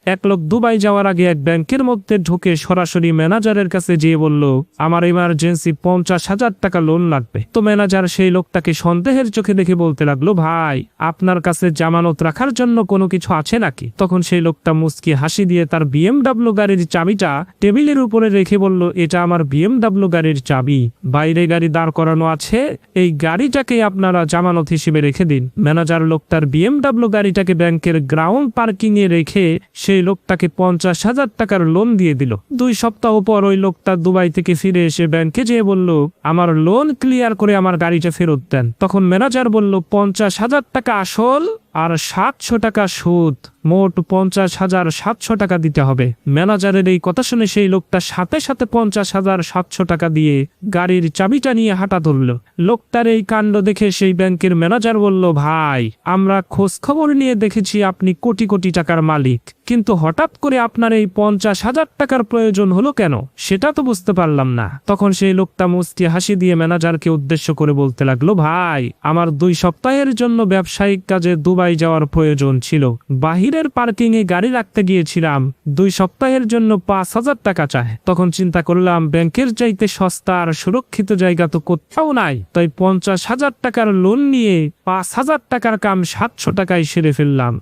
এক লোক দুবাই যাওয়ার আগে এক ব্যাংকের মধ্যে ঢুকে সরাসরি ম্যানেজারের কাছে যেয়ে বলল, আমার ইমার্জেন্সি 50,000 টাকা লোন লাগবে। তো ম্যানেজার সেই লোকটাকে সন্দেহের চোখে দেখে বলতে লাগলো, ভাই আপনার কাছে জামানত রাখার জন্য কোনো কিছু আছে নাকি? তখন সেই লোকটা মুচকি হাসি দিয়ে তার BMW গাড়ির চাবিটা টেবিলের উপরে রেখে বলল, এটা আমার BMW গাড়ির চাবি, বাইরে গাড়ি দাঁড় করানো আছে, এই গাড়িটাকে আপনারা জামানত হিসেবে রেখে দিন। ম্যানেজার লোকটার BMW গাড়িটাকে ব্যাংকের গ্রাউন্ড পার্কিং এ রেখে সেই লোকটাকে 50,000 টাকার লোন দিয়ে দিল। 2 সপ্তাহ পর ওই লোকটা দুবাই থেকে ফিরে এসে ব্যাংকে যেয়ে বলল, আমার লোন ক্লিয়ার করে আমার গাড়িটা ফেরত দেন। তখন ম্যানেজার বলল, 50,000 টাকা আসল আর 700 টাকা সুদ, মোট 50,700 টাকা দিতে হবে। ম্যানেজারের এই কথা শুনে সেই লোকটা সাথে সাথে 50,700 টাকা দিয়ে গাড়ির চাবিটা নিয়ে হাঁটা ধরল। লোকটার এই কাণ্ড দেখে সেই ব্যাংকের ম্যানেজার বলল, ভাই আমরা খোঁজ খবর নিয়ে দেখেছি আপনি কোটি কোটি টাকার মালিক, কিন্তু হঠাৎ করে আপনার এই 50,000 টাকার প্রয়োজন হলো কেন, সেটা তো বুঝতে পারলাম না। তখন সেই লোকটা মুচকি হাসি দিয়ে ম্যানেজারকে উদ্দেশ্য করে বলতে লাগলো, ভাই আমার 2 সপ্তাহের জন্য ব্যবসায়িক কাজে দুবাই যাওয়ার প্রয়োজন ছিল, বাহিরের পার্কিং এ গাড়ি রাখতে গিয়েছিলাম, 2 সপ্তাহের জন্য 5,000 টাকা চায়। তখন চিন্তা করলাম ব্যাংকের চাইতে সস্তা আর সুরক্ষিত জায়গা তো কোথাও নাই, তাই 50,000 টাকার লোন নিয়ে 5,000 টাকার কাম 700 টাকায় সেরে ফেললাম।